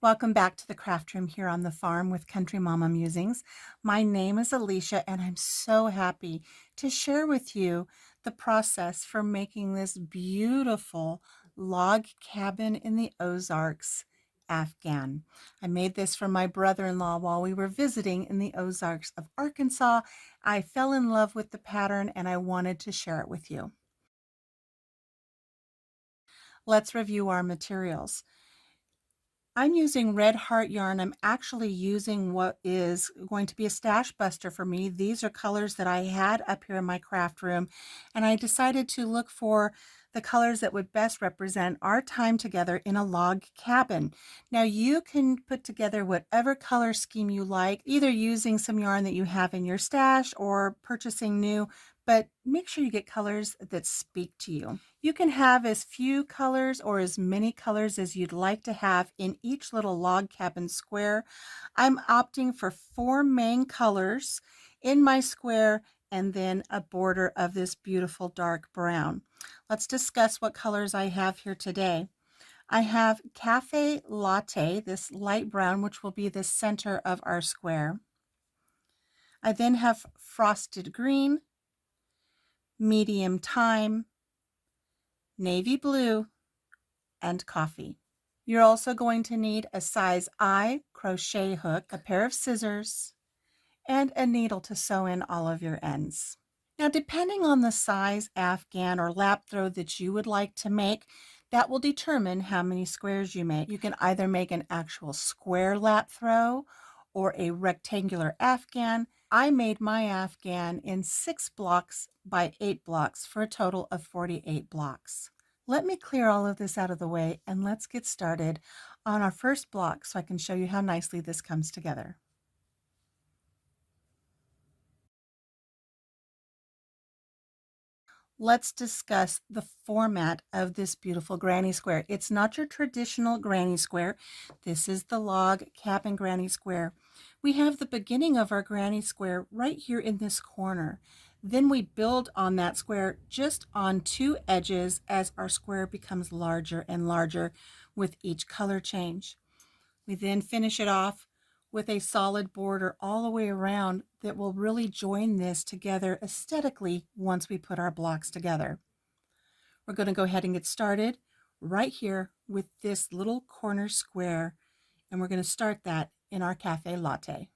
Welcome back to the craft room here on the farm with Country Mama Musings. My name is Alicia and I'm so happy to share with you the process for making this beautiful log cabin in the Ozarks, Afghan. I made this for my brother-in-law while we were visiting in the Ozarks of Arkansas. I fell in love with the pattern and I wanted to share it with you. Let's review our materials. I'm using Red Heart yarn. I'm actually using what is going to be a stash buster for me. These are colors that I had up here in my craft room, and I decided to look for the colors that would best represent our time together in a log cabin. Now you can put together whatever color scheme you like, either using some yarn that you have in your stash or purchasing new, but make sure you get colors that speak to you. You can have as few colors or as many colors as you'd like to have in each little log cabin square. I'm opting for 4 main colors in my square and then a border of this beautiful dark brown. Let's discuss what colors I have here today. I have Cafe Latte, this light brown, which will be the center of our square. I then have Frosted Green, Medium Thyme, Navy Blue, and Coffee. You're also going to need a size I crochet hook, a pair of scissors, and a needle to sew in all of your ends. Now, depending on the size Afghan or lap throw that you would like to make, that will determine how many squares you make. You can either make an actual square lap throw or a rectangular Afghan. I made my Afghan in 6 blocks by 8 blocks for a total of 48 blocks. Let me clear all of this out of the way and let's get started on our first block so I can show you how nicely this comes together. Let's discuss the format of this beautiful granny square. It's not your traditional granny square. This is the log cabin granny square. We have the beginning of our granny square right here in this corner. Then we build on that square just on 2 edges as our square becomes larger and larger with each color change. We then finish it off with a solid border all the way around that will really join this together aesthetically once we put our blocks together. We're going to go ahead and get started right here with this little corner square, and we're going to start that in our Cafe Latte.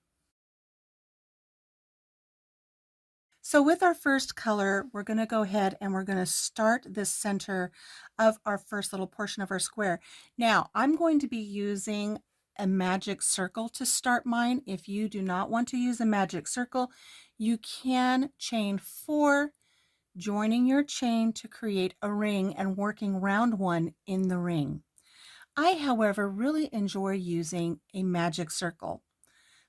So with our first color, we're going to go ahead and we're going to start the center of our first little portion of our square. Now, I'm going to be using a magic circle to start mine. If you do not want to use a magic circle, you can chain 4, joining your chain to create a ring and working round 1 in the ring. I, however, really enjoy using a magic circle.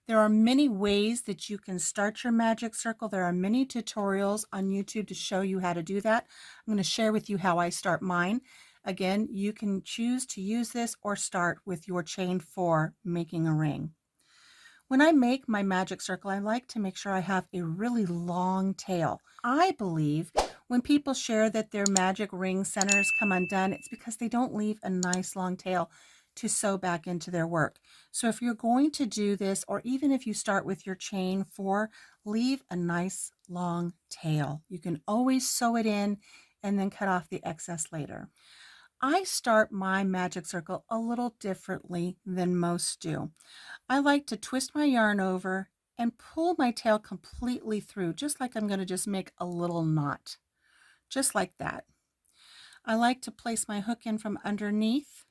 There are many ways that you can start your magic circle. There are many tutorials on YouTube to show you how to do that. I'm going to share with you how I start mine. Again, you can choose to use this or start with your chain 4, making a ring. When I make my magic circle, I like to make sure I have a really long tail. I believe when people share that their magic ring centers come undone, it's because they don't leave a nice long tail to sew back into their work. So if you're going to do this, or even if you start with your chain 4, leave a nice long tail. You can always sew it in and then cut off the excess later. I start my magic circle a little differently than most do. I like to twist my yarn over and pull my tail completely through, just like I'm going to just make a little knot, just like that. I like to place my hook in from underneath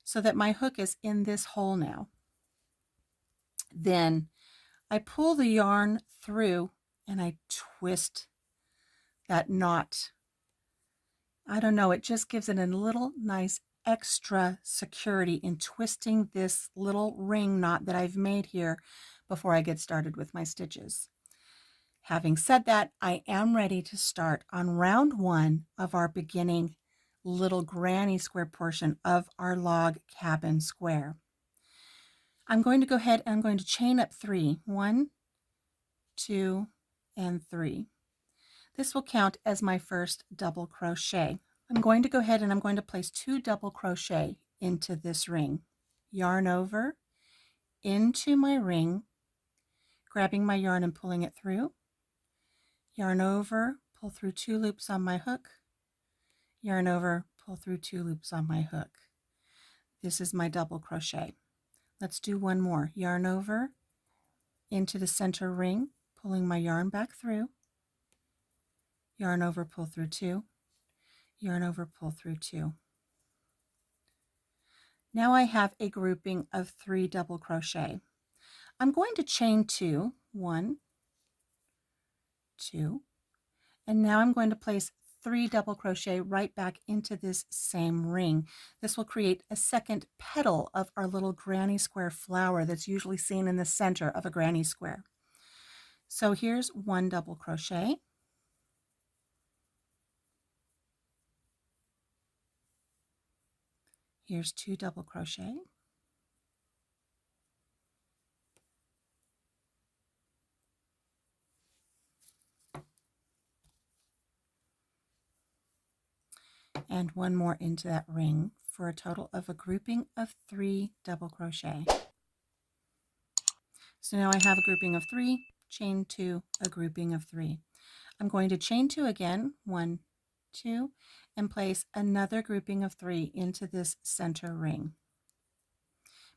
so that my hook is in this hole now. Then I pull the yarn through and I twist that knot. I don't know, it just gives it a little nice extra security in twisting this little ring knot that I've made here before I get started with my stitches. Having said that, I am ready to start on round 1 of our beginning little granny square portion of our log cabin square. I'm going to go ahead and I'm going to chain up 3. 1, 2, and 3. This will count as my first double crochet. I'm going to go ahead and I'm going to place 2 double crochet into this ring. yarn over into my ring, grabbing my yarn and pulling it through, yarn over, pull through 2 loops on my hook, yarn over, pull through 2 loops on my hook. This is my double crochet. Let's do one more. Yarn over into the center ring, pulling my yarn back through, yarn over, pull through 2, yarn over, pull through 2. Now I have a grouping of 3 double crochet. I'm going to chain 2, 1, 2, and now I'm going to place 3 double crochet right back into this same ring. This will create a second petal of our little granny square flower that's usually seen in the center of a granny square. So here's 1 double crochet, here's 2 double crochet, and 1 more into that ring for a total of a grouping of 3 double crochet. So now I have a grouping of 3, chain 2, a grouping of 3. I'm going to chain 2 again, 1, 2, and place another grouping of 3 into this center ring.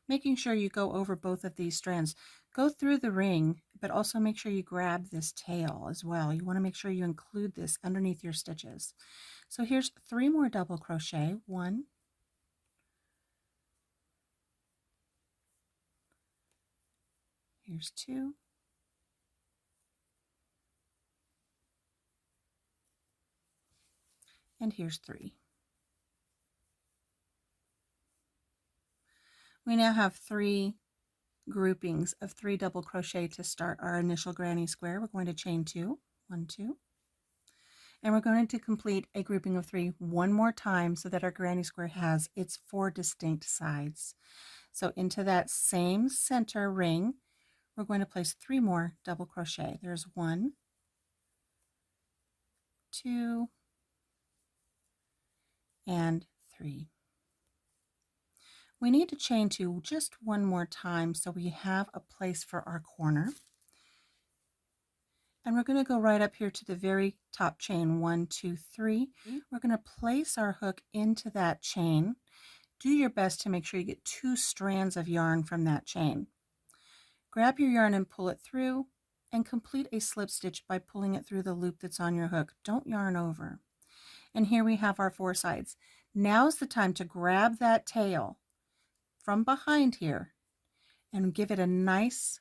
Making sure you go over both of these strands. Go through the ring, but also make sure you grab this tail as well. You want to make sure you include this underneath your stitches. So here's 3 more double crochet, 1, here's 2, and here's 3. We now have 3 groupings of 3 double crochet to start our initial granny square. We're going to chain 2, 1, 2, and we're going to complete a grouping of 3 one more time so that our granny square has its 4 distinct sides. So into that same center ring, we're going to place 3 more double crochet. There's 1, 2, and 3. We need to chain 2 just one more time so we have a place for our corner. And we're going to go right up here to the very top chain, 1, 2, 3. We're going to place our hook into that chain. Do your best to make sure you get 2 strands of yarn from that chain. Grab your yarn and pull it through, and complete a slip stitch by pulling it through the loop that's on your hook. Don't yarn over. And here we have our 4 sides. Now's the time to grab that tail from behind here and give it a nice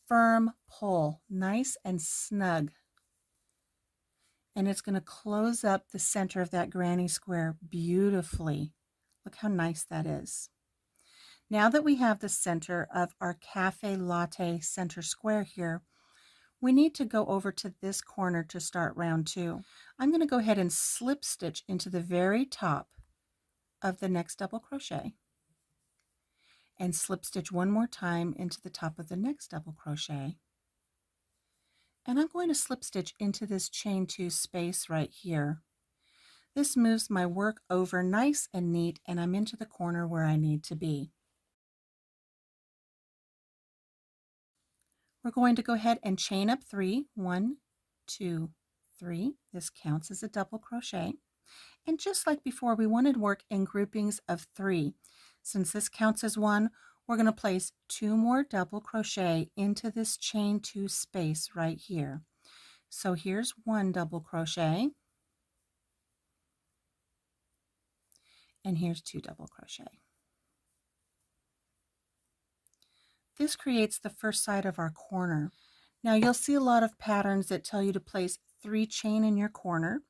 firm pull, nice and snug. And it's going to close up the center of that granny square beautifully. Look how nice that is. Now that we have the center of our cafe latte center square here, we need to go over to this corner to start round 2. I'm going to go ahead and slip stitch into the very top of the next double crochet and slip stitch one more time into the top of the next double crochet. And I'm going to slip stitch into this chain 2 space right here. This moves my work over nice and neat, and I'm into the corner where I need to be. We're going to go ahead and chain up 3, 1, 2, 3. This counts as a double crochet. And just like before, we wanted to work in groupings of 3. Since this counts as 1, we're going to place 2 more double crochet into this chain 2 space right here. So here's 1 double crochet, and here's 2 double crochet. This creates the first side of our corner. Now you'll see a lot of patterns that tell you to place 3 chain in your corner.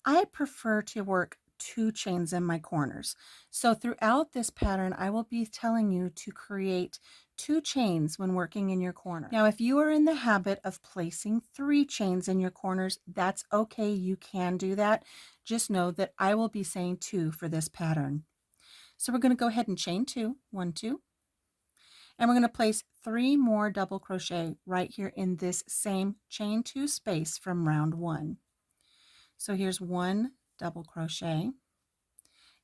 I prefer to work 2 chains in my corners. So throughout this pattern, I will be telling you to create 2 chains when working in your corner. Now, if you are in the habit of placing 3 chains in your corners, that's okay. You can do that. Just know that I will be saying 2 for this pattern. So we're going to go ahead and chain 2, 1, 2. And we're going to place 3 more double crochet right here in this same chain 2 space from round 1. So here's 1 double crochet,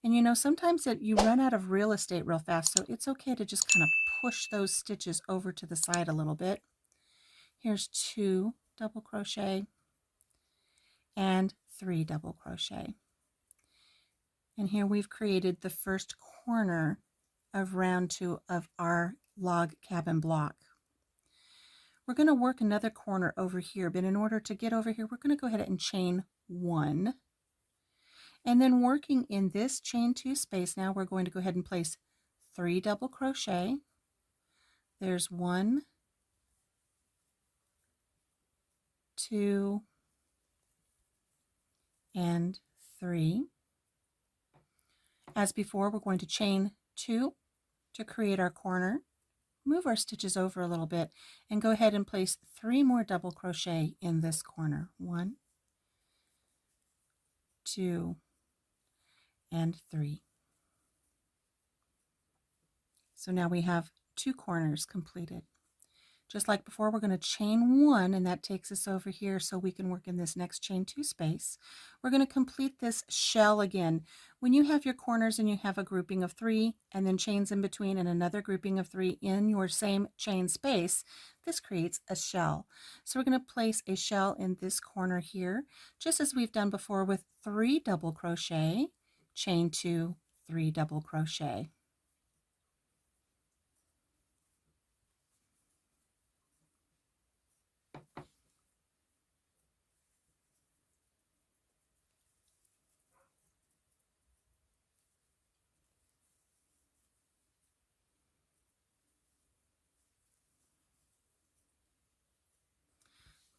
And you know, sometimes you run out of real estate real fast, so it's okay to just kind of push those stitches over to the side a little bit. Here's 2 double crochet and 3 double crochet. And here we've created the first corner of round 2 of our log cabin block. We're going to work another corner over here, but in order to get over here, we're going to go ahead and chain 1. And then working in this chain 2 space, now we're going to go ahead and place 3 double crochet. There's 1, 2, and 3. As before, we're going to chain 2 to create our corner, move our stitches over a little bit, and go ahead and place 3 more double crochet in this corner. 1, 2, and 3. So now we have 2 corners completed. Just like before, we're going to chain 1, and that takes us over here so we can work in this next chain 2 space. We're going to complete this shell again. When you have your corners and you have a grouping of 3 and then chains in between and another grouping of 3 in your same chain space, this creates a shell. So we're going to place a shell in this corner here, just as we've done before with 3 double crochet, chain 2, 3 double crochet.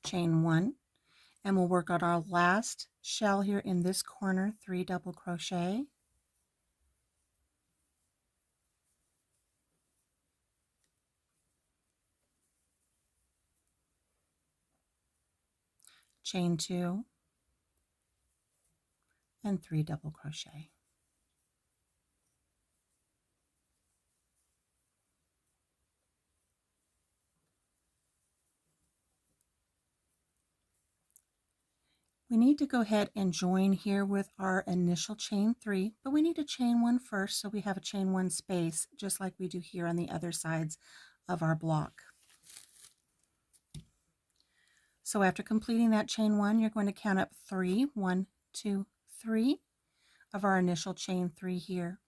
Chain 1, and we'll work on our last shell here in this corner, 3 double crochet, chain 2, and 3 double crochet. We need to go ahead and join here with our initial chain 3, but we need to chain 1 first so we have a chain 1 space, just like we do here on the other sides of our block. So after completing that chain 1, you're going to count up 3, 1, 2, 3 of our initial chain 3 here.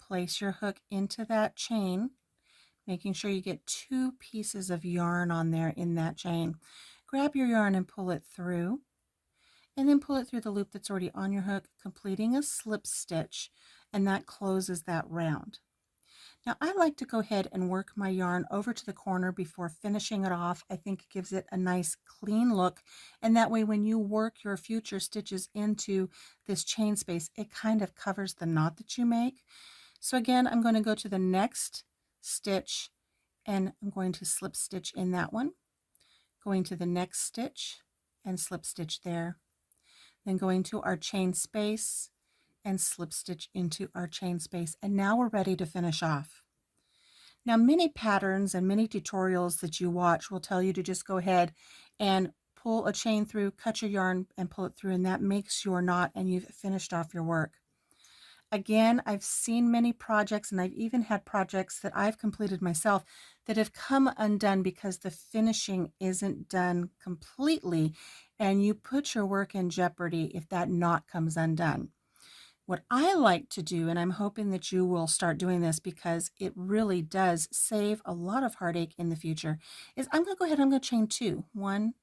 Place your hook into that chain, making sure you get 2 pieces of yarn on there in that chain. Grab your yarn and pull it through, and then pull it through the loop that's already on your hook, completing a slip stitch, and that closes that round. Now I like to go ahead and work my yarn over to the corner before finishing it off. I think it gives it a nice clean look, and that way when you work your future stitches into this chain space, it kind of covers the knot that you make. So again, I'm going to go to the next stitch, and I'm going to slip stitch in that one, going to the next stitch and slip stitch there, then going to our chain space and slip stitch into our chain space, and now we're ready to finish off. Now many patterns and many tutorials that you watch will tell you to just go ahead and pull a chain through, cut your yarn and pull it through, and that makes your knot and you've finished off your work. Again, I've seen many projects, and I've even had projects that I've completed myself that have come undone because the finishing isn't done completely, and you put your work in jeopardy if that knot comes undone. What I like to do, and I'm hoping that you will start doing this because it really does save a lot of heartache in the future, is I'm going to go ahead and I'm going to chain 2. 1,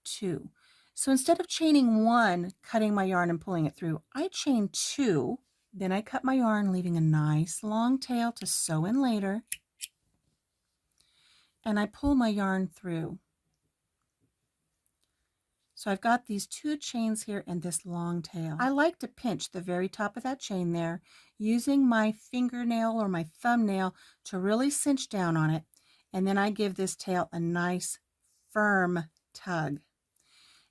2. So instead of chaining 1, cutting my yarn and pulling it through, I chain 2. Then I cut my yarn, leaving a nice long tail to sew in later, and I pull my yarn through. So I've got these 2 chains here and this long tail. I like to pinch the very top of that chain there, using my fingernail or my thumbnail to really cinch down on it, and then I give this tail a nice firm tug,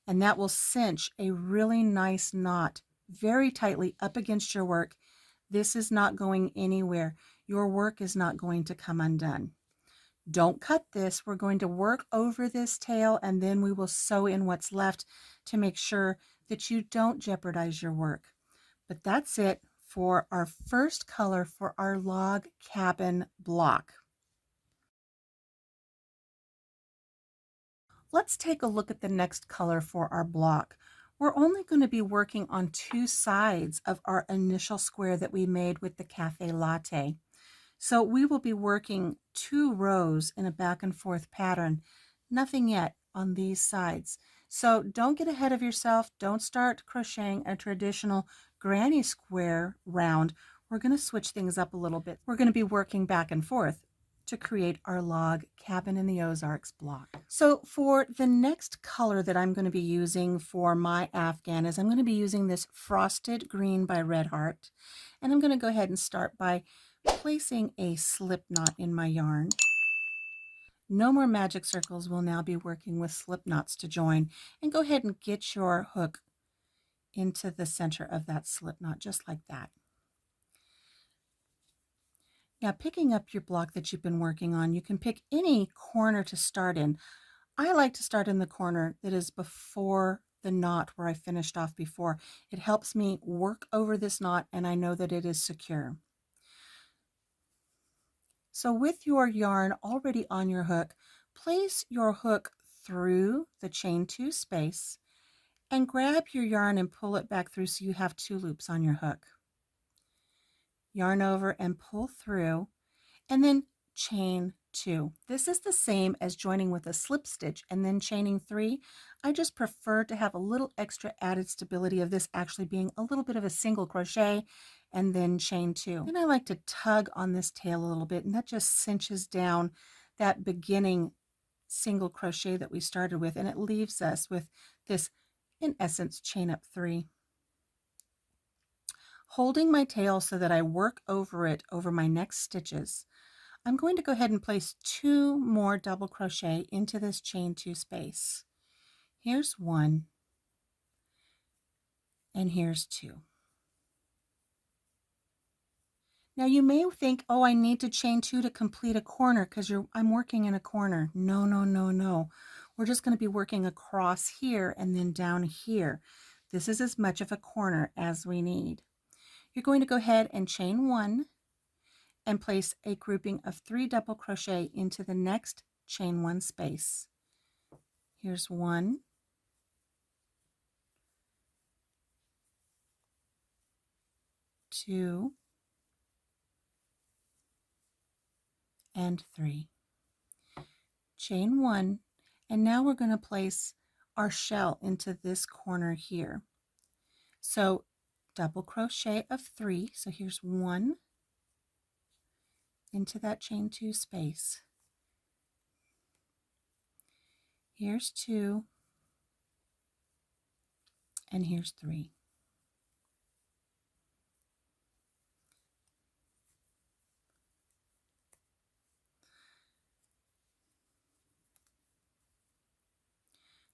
and that will cinch a really nice knot very tightly up against your work. This is not going anywhere. Your work is not going to come undone. Don't cut this. We're going to work over this tail, and then we will sew in what's left to make sure that you don't jeopardize your work. But that's it for our first color for our log cabin block. Let's take a look at the next color for our block. We're only going to be working on two sides of our initial square that we made with the cafe latte. So we will be working 2 rows in a back and forth pattern, nothing yet on these sides. So don't get ahead of yourself. Don't start crocheting a traditional granny square round. We're going to switch things up a little bit. We're going to be working back and forth to create our log cabin in the Ozarks block. So for the next color that I'm going to be using for my Afghan is I'm going to be using this frosted green by Red Heart, and I'm going to go ahead and start by placing a slip knot in my yarn. No more magic circles. We'll now be working with slip knots to join, and go ahead and get your hook into the center of that slip knot just like that. Now, picking up your block that you've been working on, you can pick any corner to start in. I like to start in the corner that is before the knot where I finished off before. It helps me work over this knot and I know that it is secure. So with your yarn already on your hook, place your hook through the chain 2 space and grab your yarn and pull it back through so you have 2 loops on your hook. Yarn over and pull through, and then chain 2. This is the same as joining with a slip stitch and then chaining 3. I just prefer to have a little extra added stability of this actually being a little bit of a single crochet and then chain 2. And I like to tug on this tail a little bit, and that just cinches down that beginning single crochet that we started with, and it leaves us with this, in essence, chain up 3. Holding my tail so that I work over it over my next stitches, I'm going to go ahead and place 2 more double crochet into this chain 2 space. Here's 1 and here's 2. Now you may think, oh, I need to chain 2 to complete a corner because I'm working in a corner. No, no, no, no. We're just going to be working across here and then down here. This is as much of a corner as we need. You're going to go ahead and chain 1 and place a grouping of 3 double crochet into the next chain 1 space. Here's 1, 2, and 3. Chain 1, and now we're going to place our shell into this corner here. So double crochet of 3, so here's 1 into that chain 2 space. Here's 2, and here's 3.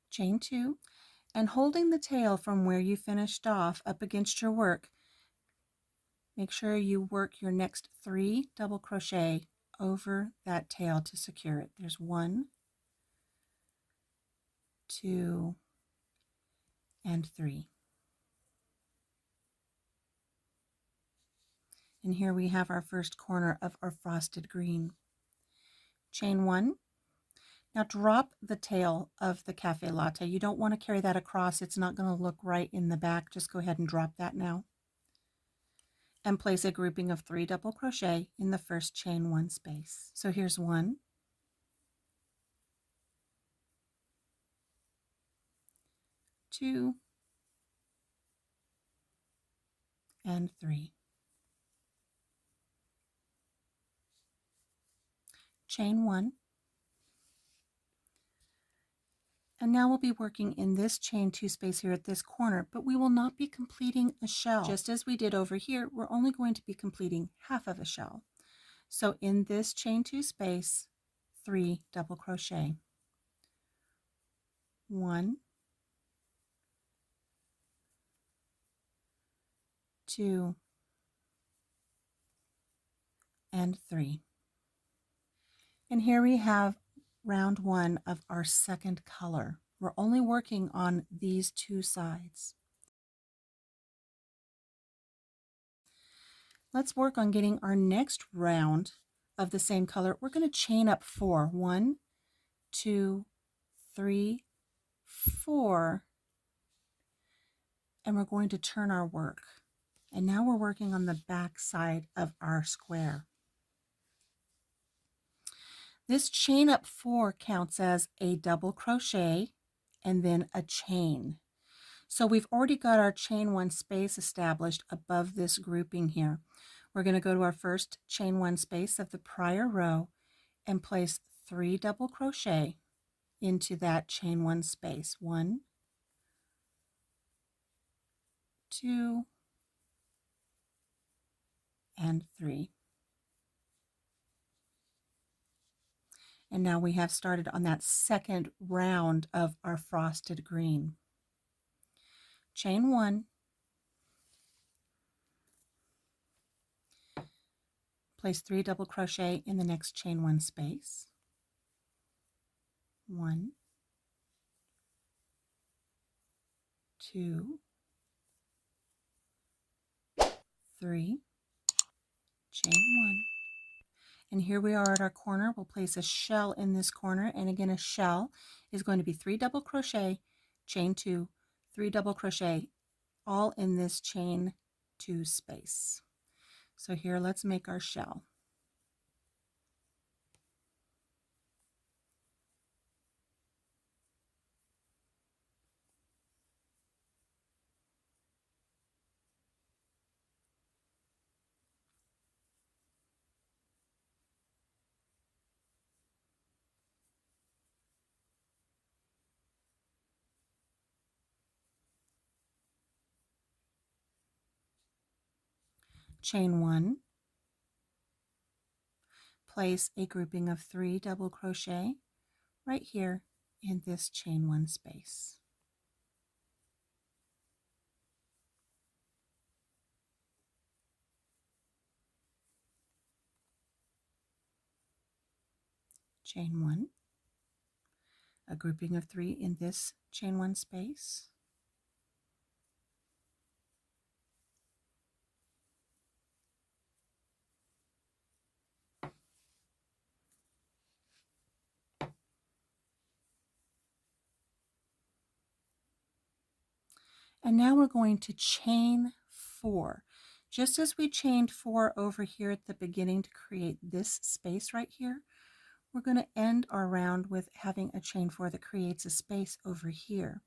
Chain 2, and holding the tail from where you finished off up against your work, make sure you work your next 3 double crochet over that tail to secure it. There's 1, 2, and 3. And here we have our first corner of our frosted green. Chain 1. Now drop the tail of the cafe latte. You don't want to carry that across. It's not going to look right in the back. Just go ahead and drop that now. And place a grouping of 3 double crochet in the first chain 1 space. So here's 1, 2, and 3. Chain 1. And now we'll be working in this chain 2 space here at this corner, but we will not be completing a shell. Just as we did over here, we're only going to be completing half of a shell. So in this chain 2 space, 3 double crochet. 1, 2, and 3. And here we have round 1 of our second color. We're only working on these 2 sides. Let's work on getting our next round of the same color. We're going to chain up 4. 1, 2, 3, 4, and we're going to turn our work. And now we're working on the back side of our square. This chain up 4 counts as a double crochet and then a chain. So we've already got our chain 1 space established above this grouping here. We're going to go to our first chain 1 space of the prior row and place 3 double crochet into that chain 1 space. 1, 2, and 3. And now we have started on that second round of our frosted green. Chain 1, place 3 double crochet in the next chain 1 space. 1, 2, 3, chain 1. And here we are at our corner. We'll place a shell in this corner, and again a shell is going to be 3 double crochet, chain 2, 3 double crochet, all in this chain 2 space. So here, let's make our shell. Chain 1, place a grouping of 3 double crochet right here in this chain 1 space. Chain 1, a grouping of 3 in this chain 1 space. And now we're going to chain 4. Just as we chained 4 over here at the beginning to create this space right here, we're going to end our round with having a chain 4 that creates a space over here.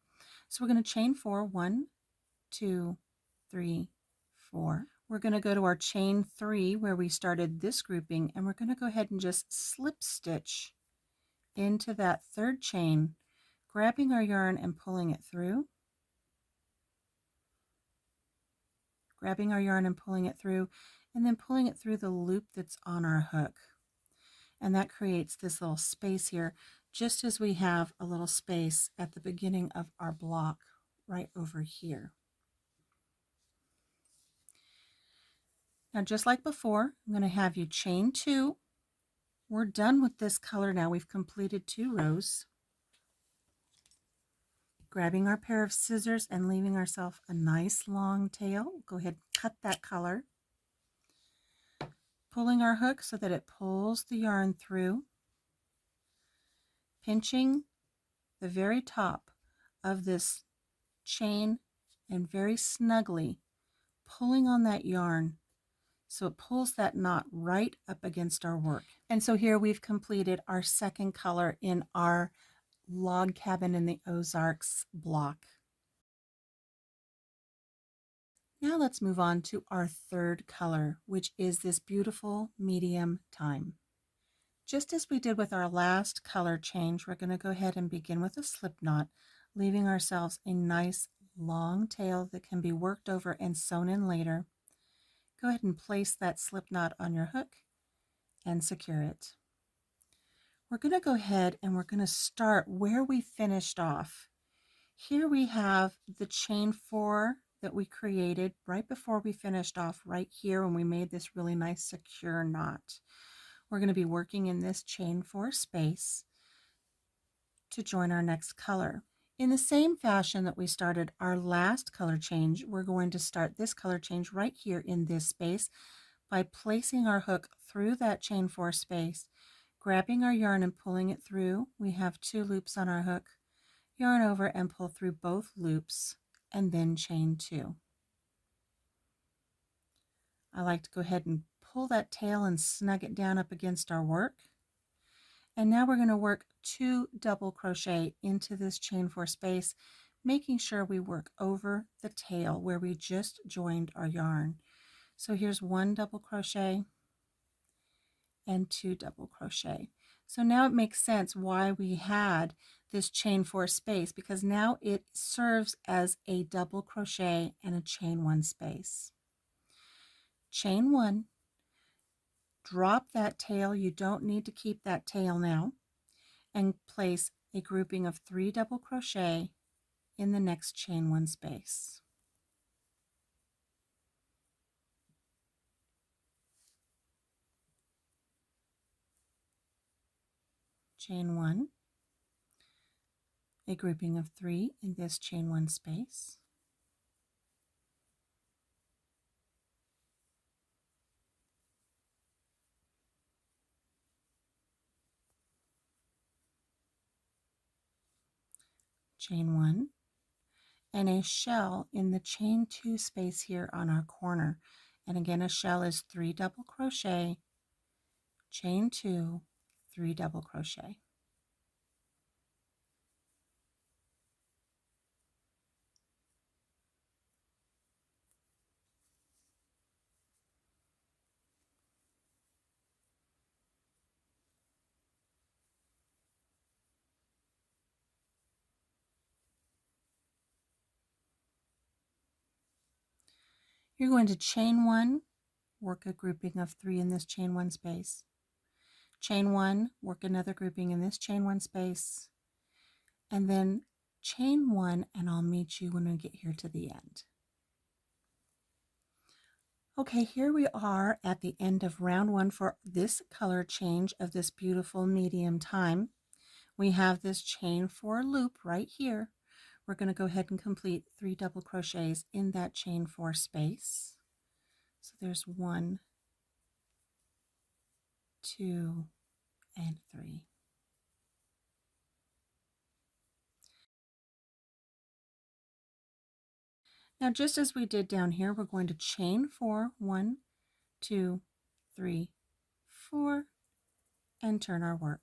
So we're going to chain 4, 1, 2, 3, 4. We're going to go to our chain 3 where we started this grouping, and we're going to go ahead and just slip stitch into that third chain, grabbing our yarn and pulling it through. Grabbing our yarn and pulling it through, and then pulling it through the loop that's on our hook. And that creates this little space here, just as we have a little space at the beginning of our block right over here. Now, just like before, I'm going to have you chain 2. We're done with this color now. We've completed 2 rows. Grabbing our pair of scissors and leaving ourselves a nice long tail. Go ahead and cut that color. Pulling our hook so that it pulls the yarn through. Pinching the very top of this chain and very snugly pulling on that yarn so it pulls that knot right up against our work. And so here we've completed our second color in our log cabin in the Ozarks block. Now let's move on to our third color, which is this beautiful medium thyme. Just as we did with our last color change, we're going to go ahead and begin with a slip knot, leaving ourselves a nice long tail that can be worked over and sewn in later. Go ahead and place that slip knot on your hook and secure it. We're going to go ahead and we're going to start where we finished off. Here we have the chain 4 that we created right before we finished off right here when we made this really nice secure knot. We're going to be working in this chain 4 space to join our next color. In the same fashion that we started our last color change, we're going to start this color change right here in this space by placing our hook through that chain 4 space, grabbing our yarn and pulling it through. We have 2 loops on our hook. Yarn over and pull through both loops and then chain 2. I like to go ahead and pull that tail and snug it down up against our work. And now we're going to work 2 double crochet into this chain 4 space, making sure we work over the tail where we just joined our yarn. So here's 1 double crochet and 2 double crochet. So now it makes sense why we had this chain 4 space, because now it serves as a double crochet and a chain 1 space. Chain 1, drop that tail. You don't need to keep that tail now, and place a grouping of 3 double crochet in the next chain 1 space. Chain 1, a grouping of 3 in this chain 1 space. Chain 1, and a shell in the chain 2 space here on our corner. And again, a shell is 3 double crochet, chain 2, 3 double crochet. You're going to chain 1, work a grouping of 3 in this chain 1 space. Chain 1, work another grouping in this chain 1 space, and then chain 1, and I'll meet you when we get here to the end. Okay, here we are at the end of round 1 for this color change of this beautiful medium thyme. We have this chain 4 loop right here. We're going to go ahead and complete 3 double crochets in that chain 4 space. So there's 1, 2, and 3. Now, just as we did down here, we're going to chain 4, 1, 2, 3, 4, and turn our work.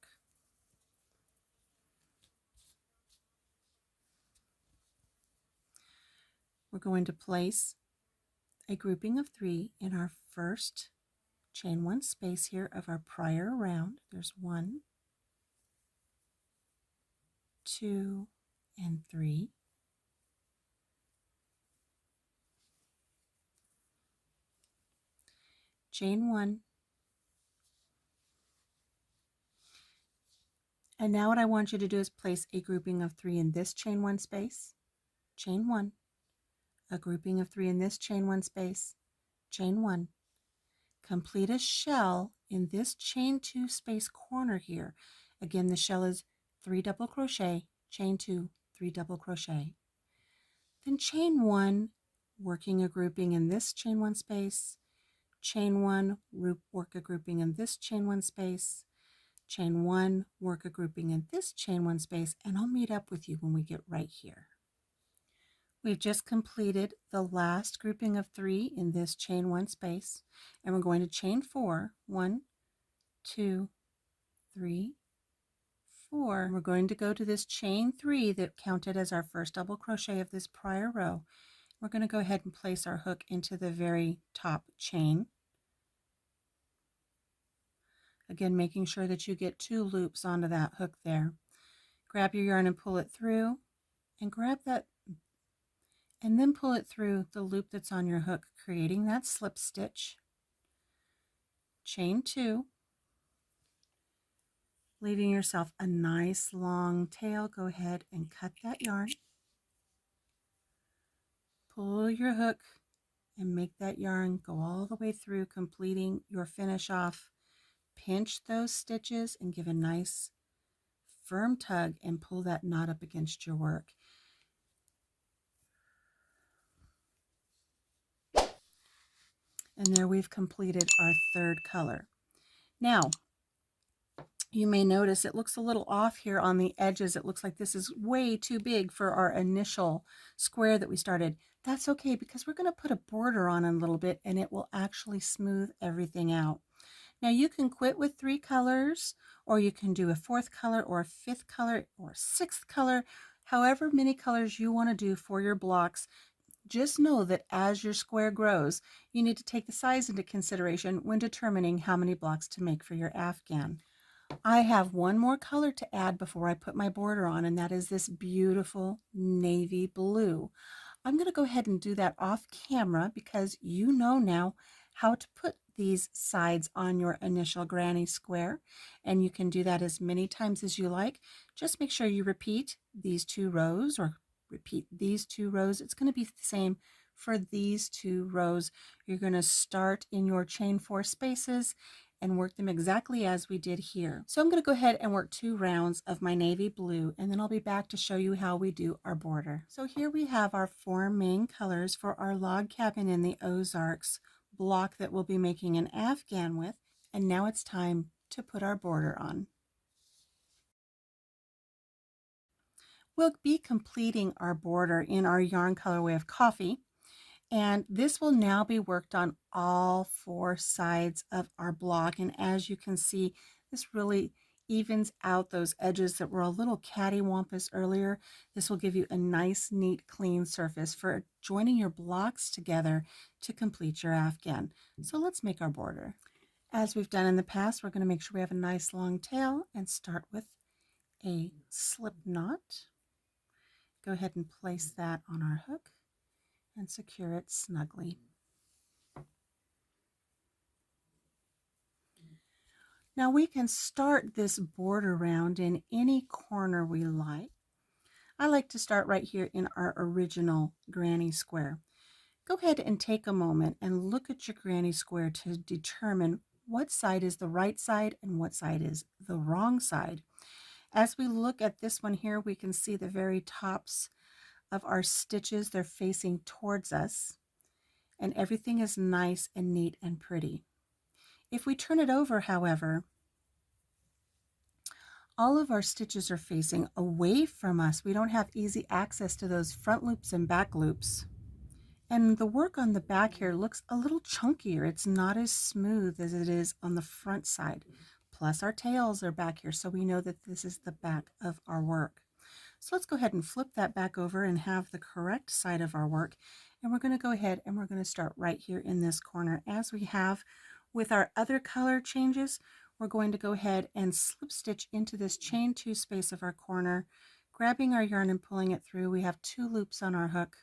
We're going to place a grouping of 3 in our first chain 1 space here of our prior round. There's 1, 2, and 3. Chain 1. And now what I want you to do is place a grouping of 3 in this chain 1 space, chain 1, a grouping of 3 in this chain 1 space, chain 1. Complete a shell in this chain 2 space corner here. Again, the shell is 3 double crochet, chain 2, 3 double crochet. Then chain 1, working a grouping in this chain 1 space, chain 1, work a grouping in this chain 1 space, chain 1, work a grouping in this chain 1 space, and I'll meet up with you when we get right here. We've just completed the last grouping of 3 in this chain 1 space, and we're going to chain 4, 1, 2, 3, 4. We're going to go to this chain 3 that counted as our first double crochet of this prior row. We're going to go ahead and place our hook into the very top chain. Again, making sure that you get 2 loops onto that hook there. Grab your yarn and pull it through, and grab that, and then pull it through the loop that's on your hook, creating that slip stitch. Chain 2, leaving yourself a nice long tail. Go ahead and cut that yarn. Pull your hook and make that yarn go all the way through, completing your finish off. Pinch those stitches and give a nice firm tug and pull that knot up against your work. And there we've completed our third color. Now, you may notice it looks a little off here on the edges. It looks like this is way too big for our initial square that we started. That's okay, because we're going to put a border on in a little bit and it will actually smooth everything out. Now you can quit with 3 colors, or you can do a 4th color or a 5th color or a 6th color, however many colors you want to do for your blocks. Just know that as your square grows, you need to take the size into consideration when determining how many blocks to make for your Afghan. I have one more color to add before I put my border on, and that is this beautiful navy blue. I'm going to go ahead and do that off camera because you know now how to put these sides on your initial granny square, and you can do that as many times as you like. Just make sure you repeat these 2 rows, or repeat these 2 rows. It's going to be the same for these 2 rows. You're going to start in your chain 4 spaces and work them exactly as we did here. So I'm going to go ahead and work 2 rounds of my navy blue, and then I'll be back to show you how we do our border. So here we have our 4 main colors for our log cabin in the Ozarks block that we'll be making an Afghan with, and now it's time to put our border on. We'll be completing our border in our yarn colorway of coffee. And this will now be worked on all 4 sides of our block. And as you can see, this really evens out those edges that were a little cattywampus earlier. This will give you a nice, neat, clean surface for joining your blocks together to complete your Afghan. So let's make our border. As we've done in the past, we're going to make sure we have a nice long tail and start with a slip knot. Go ahead and place that on our hook and secure it snugly. Now we can start this border round in any corner we like. I like to start right here in our original granny square. Go ahead and take a moment and look at your granny square to determine what side is the right side and what side is the wrong side. As we look at this one here, we can see the very tops of our stitches. They're facing towards us, and everything is nice and neat and pretty. If we turn it over, however, all of our stitches are facing away from us. We don't have easy access to those front loops and back loops. And the work on the back here looks a little chunkier. It's not as smooth as it is on the front side. Plus our tails are back here, so we know that this is the back of our work. So let's go ahead and flip that back over and have the correct side of our work. And we're going to go ahead and we're going to start right here in this corner. As we have with our other color changes, we're going to go ahead and slip stitch into this chain 2 space of our corner, grabbing our yarn and pulling it through. We have 2 loops on our hook.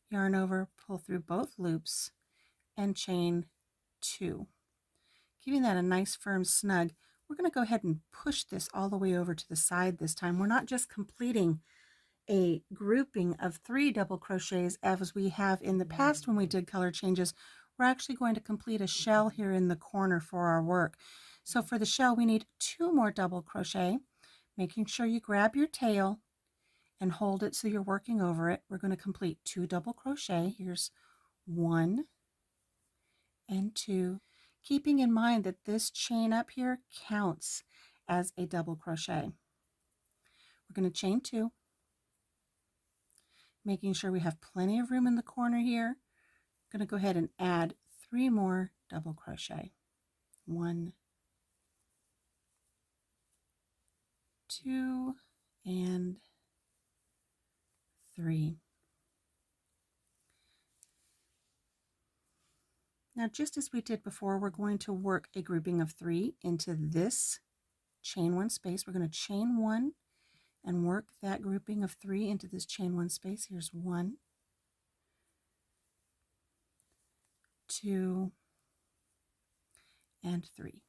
Yarn over, pull through both loops, and chain 2. Giving that a nice firm snug. We're going to go ahead and push this all the way over to the side this time. We're not just completing a grouping of 3 double crochets as we have in the past when we did color changes. We're actually going to complete a shell here in the corner for our work. So for the shell, we need 2 more double crochet, making sure you grab your tail and hold it so you're working over it. We're going to complete 2 double crochet. Here's 1 and 2. Keeping in mind that this chain up here counts as a double crochet. We're going to chain 2, making sure we have plenty of room in the corner here. I'm going to go ahead and add 3 more double crochet. 1, 2, and 3. Now, just as we did before, we're going to work a grouping of 3 into this chain 1 space. We're going to chain 1 and work that grouping of 3 into this chain 1 space. Here's 1, 2, and 3.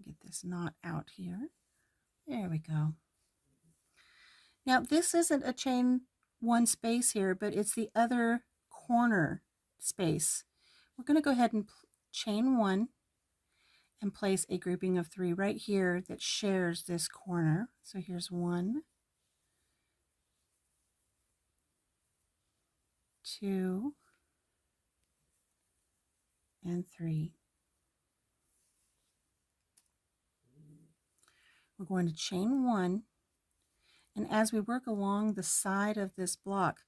Get this knot out here. There we go. Now, this isn't a chain 1 space here, but it's the other corner space. We're going to go ahead and chain 1 and place a grouping of 3 right here that shares this corner. So here's 1, 2, and 3. We're going to chain 1, and as we work along the side of this block,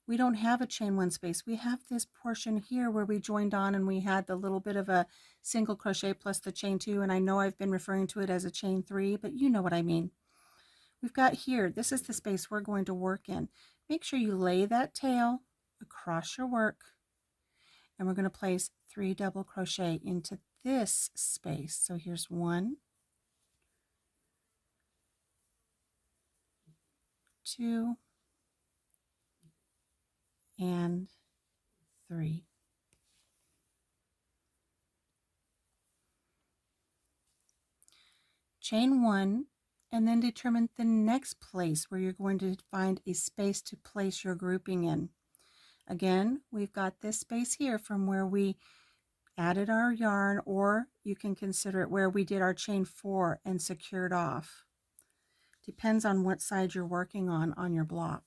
we don't have a chain 1 space. We have this portion here where we joined on and we had the little bit of a single crochet plus the chain 2, and I know I've been referring to it as a chain 3, but you know what I mean. We've got here, this is the space we're going to work in. Make sure you lay that tail across your work, and we're going to place 3 double crochet into this space. So here's 1, 2, and 3. Chain 1, and then determine the next place where you're going to find a space to place your grouping in. Again, we've got this space here from where we added our yarn, or you can consider it where we did our chain 4 and secured off. Depends on what side you're working on your block.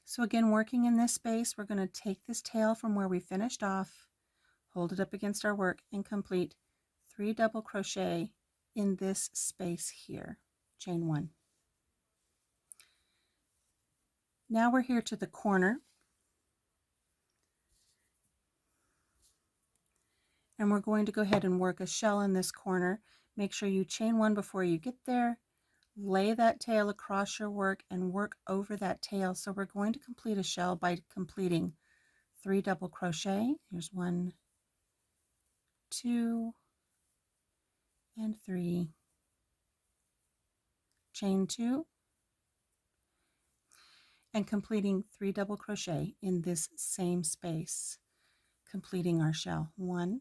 So again, working in this space, we're going to take this tail from where we finished off, hold it up against our work, and complete 3 double crochet in this space here. Chain 1. Now we're here to the corner, and we're going to go ahead and work a shell in this corner. Make sure you chain 1 before you get there. Lay that tail across your work and work over that tail. So we're going to complete a shell by completing 3 double crochet. Here's 1, 2, and 3. Chain 2, and completing 3 double crochet in this same space, completing our shell. 1,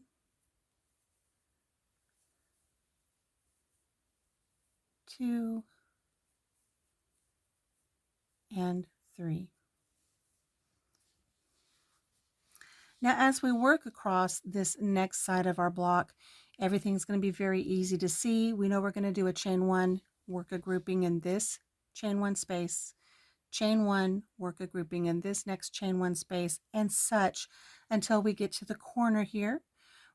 2, and 3. Now as we work across this next side of our block, everything's going to be very easy to see. We know we're going to do a chain 1, work a grouping in this chain 1 space, chain 1, work a grouping in this next chain 1 space, and such until we get to the corner here.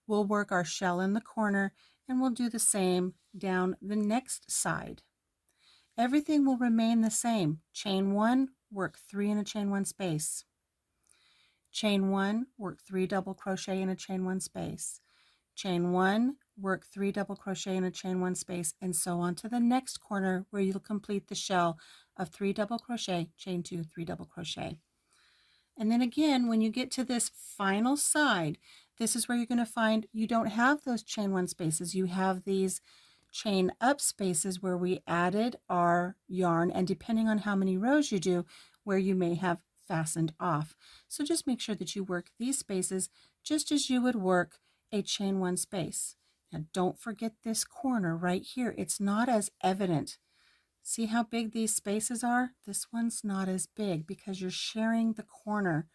We'll work our shell in the corner, and we'll do the same down the next side. Everything will remain the same. Chain 1, work 3 in a chain 1 space. Chain 1, work 3 double crochet in a chain 1 space. Chain 1, work 3 double crochet in a chain 1 space, and so on to the next corner where you'll complete the shell of 3 double crochet, chain 2, 3 double crochet. And then again, when you get to this final side, this is where you're going to find you don't have those chain 1 spaces. You have these chain up spaces where we added our yarn, and depending on how many rows you do, where you may have fastened off. So just make sure that you work these spaces just as you would work a chain 1 space. Now don't forget this corner right here. It's not as evident. See how big these spaces are? This one's not as big because you're sharing the corner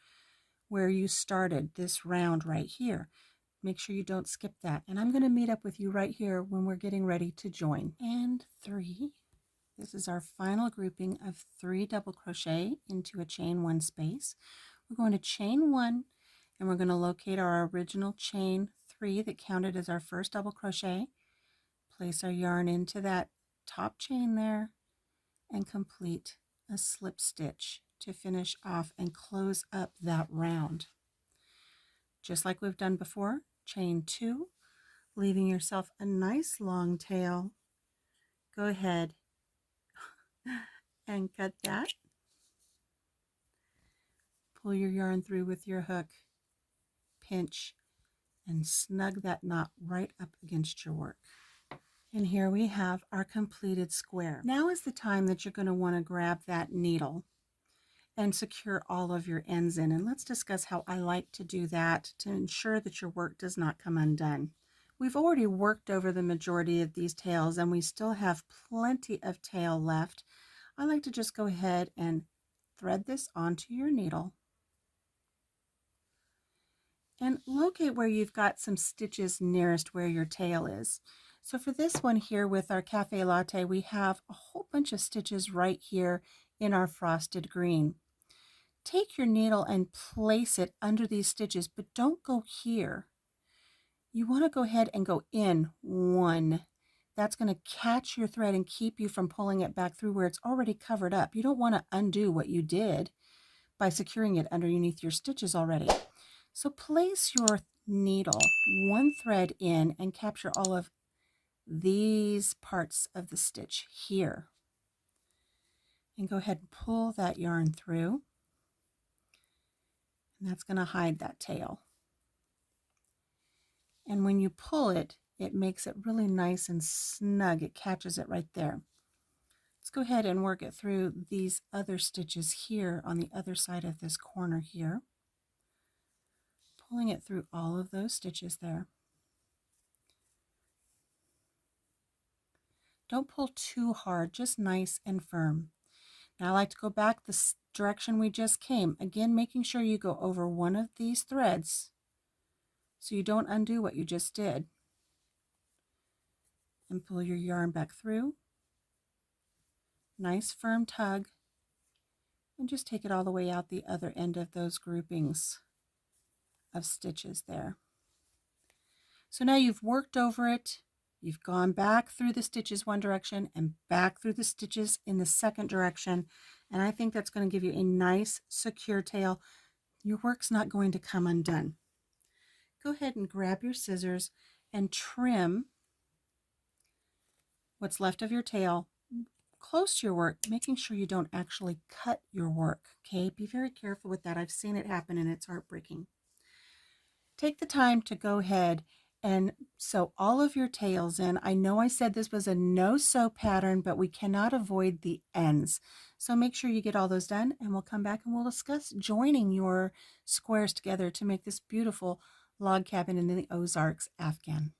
where you started this round right here. Make sure you don't skip that. And I'm going to meet up with you right here when we're getting ready to join. And 3. This is our final grouping of 3 double crochet into a chain 1 space. We're going to chain 1, and we're going to locate our original chain 3 that counted as our first double crochet. Place our yarn into that top chain there and complete a slip stitch to finish off and close up that round. Just like we've done before, chain 2, leaving yourself a nice long tail. Go ahead and cut that. Pull your yarn through with your hook, pinch, and snug that knot right up against your work. And here we have our completed square. Now is the time that you're going to want to grab that needle and secure all of your ends in. And let's discuss how I like to do that to ensure that your work does not come undone. We've already worked over the majority of these tails, and we still have plenty of tail left. I like to just go ahead and thread this onto your needle and locate where you've got some stitches nearest where your tail is. So for this one here with our Cafe Latte, we have a whole bunch of stitches right here in our frosted green. take your needle and place it under these stitches, but don't go here. You want to go ahead and go in one. That's going to catch your thread and keep you from pulling it back through where it's already covered up. You don't want to undo what you did by securing it underneath your stitches already. So place your needle one thread in and capture all of these parts of the stitch here. And go ahead and pull that yarn through. And that's going to hide that tail. And when you pull it, it makes it really nice and snug. It catches it right there. Let's go ahead and work it through these other stitches here on the other side of this corner here. Pulling it through all of those stitches there. Don't pull too hard, just nice and firm. Now I like to go back the direction we just came. Again, making sure you go over one of these threads so you don't undo what you just did. And pull your yarn back through. Nice firm tug. And just take it all the way out the other end of those groupings of stitches there. So now you've worked over it. You've gone back through the stitches one direction and back through the stitches in the second direction. And I think that's going to give you a nice secure tail. Your work's not going to come undone. Go ahead and grab your scissors and trim what's left of your tail close to your work, making sure you don't actually cut your work. Okay, be very careful with that. I've seen it happen and it's heartbreaking. Take the time to go ahead and sew all of your tails in. I know I said this was a no-sew pattern, but we cannot avoid the ends. So make sure you get all those done, and we'll come back and we'll discuss joining your squares together to make this beautiful log cabin in the Ozarks Afghan.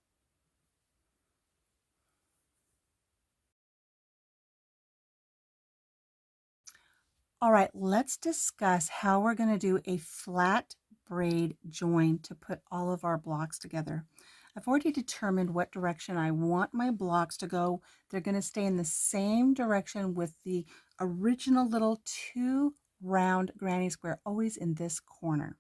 All right, let's discuss how we're going to do a flat braid join to put all of our blocks together. I've already determined what direction I want my blocks to go. They're going to stay in the same direction with the original little 2 round granny square always in this corner.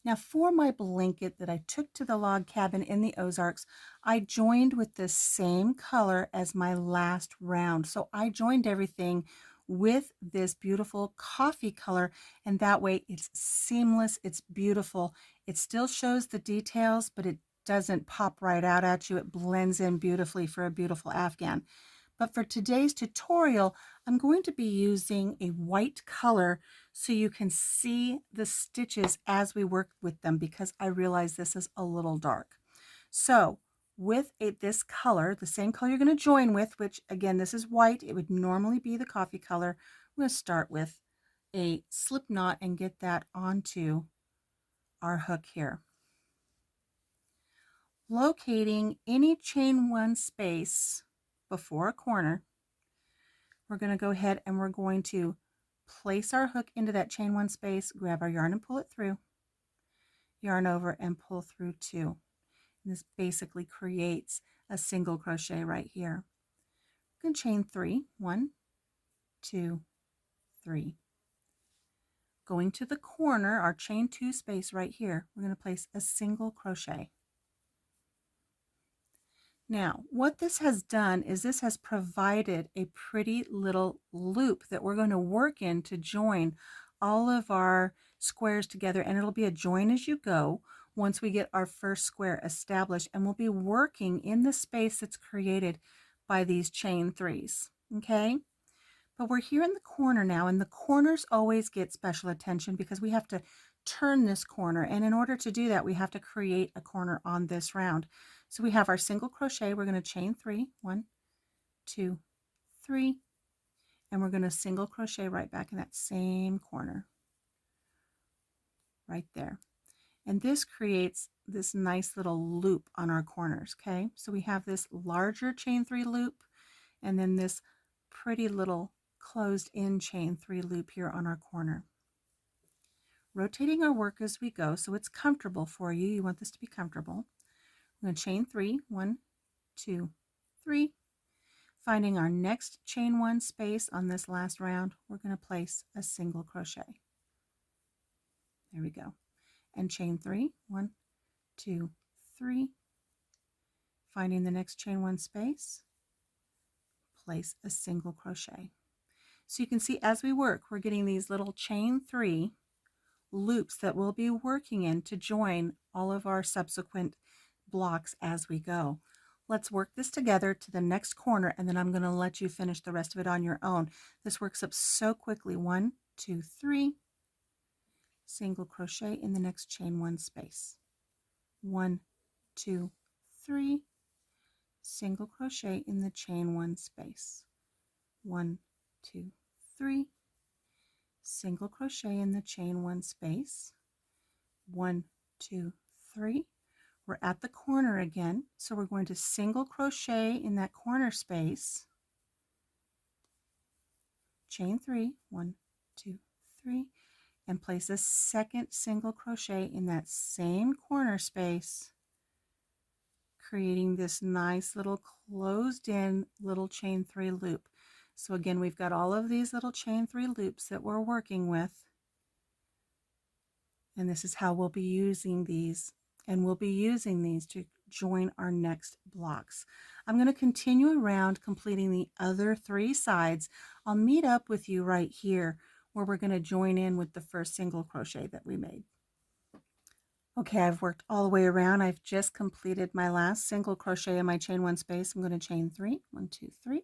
Now for my blanket that I took to the log cabin in the Ozarks, I joined with the same color as my last round. So I joined everything with this beautiful coffee color, and that way it's seamless, it's beautiful. It still shows the details, but it doesn't pop right out at you. It blends in beautifully for a beautiful Afghan. But for today's tutorial, I'm going to be using a white color so you can see the stitches as we work with them, because I realize this is a little dark. So with this color, the same color you're going to join with, which again, this is white, it would normally be the coffee color. I'm going to start with a slip knot and get that onto our hook here. Locating any chain 1 space before a corner, we're going to go ahead and we're going to place our hook into that chain 1 space, grab our yarn and pull it through, yarn over and pull through 2. And this basically creates a single crochet right here. You can chain 3, 1, 2, 3. Going to the corner, our chain 2 space right here, we're going to place a single crochet. Now, what this has done is this has provided a pretty little loop that we're going to work in to join all of our squares together, and it'll be a join as you go once we get our first square established, and we'll be working in the space that's created by these chain 3s, okay? But we're here in the corner now, and the corners always get special attention because we have to turn this corner, and in order to do that, we have to create a corner on this round. So we have our single crochet, we're going to chain 3, 1, 2, 3, and we're going to single crochet right back in that same corner right there. And this creates this nice little loop on our corners, okay? So we have this larger chain 3 loop, and then this pretty little closed in chain 3 loop here on our corner. Rotating our work as we go so it's comfortable for you. You want this to be comfortable. I'm going to chain 3, 1, 2, 3. Finding our next chain 1 space on this last round, we're going to place a single crochet. There we go. And chain 3, 1, 2, 3, finding the next chain 1 space, place a single crochet. So you can see as we work, we're getting these little chain 3 loops that we'll be working in to join all of our subsequent blocks as we go. Let's work this together to the next corner, and then I'm going to let you finish the rest of it on your own. This works up so quickly. 1, 2, 3, single crochet in the next chain 1 space. 1, 2, 3, single crochet in the chain 1 space. 1, 2, 3, single crochet in the chain 1 space. 1, 2, 3. We're at the corner again, so we're going to single crochet in that corner space, chain 3, 1, 2, 3, and place a second single crochet in that same corner space, creating this nice little closed in little chain 3 loop. So again, we've got all of these little chain 3 loops that we're working with, and this is how we'll be using these. And we'll be using these to join our next blocks. I'm going to continue around completing the other 3 sides. I'll meet up with you right here where we're going to join in with the first single crochet that we made. Okay, I've worked all the way around. I've just completed my last single crochet in my chain 1 space. I'm going to chain 3, 1, 2, 3,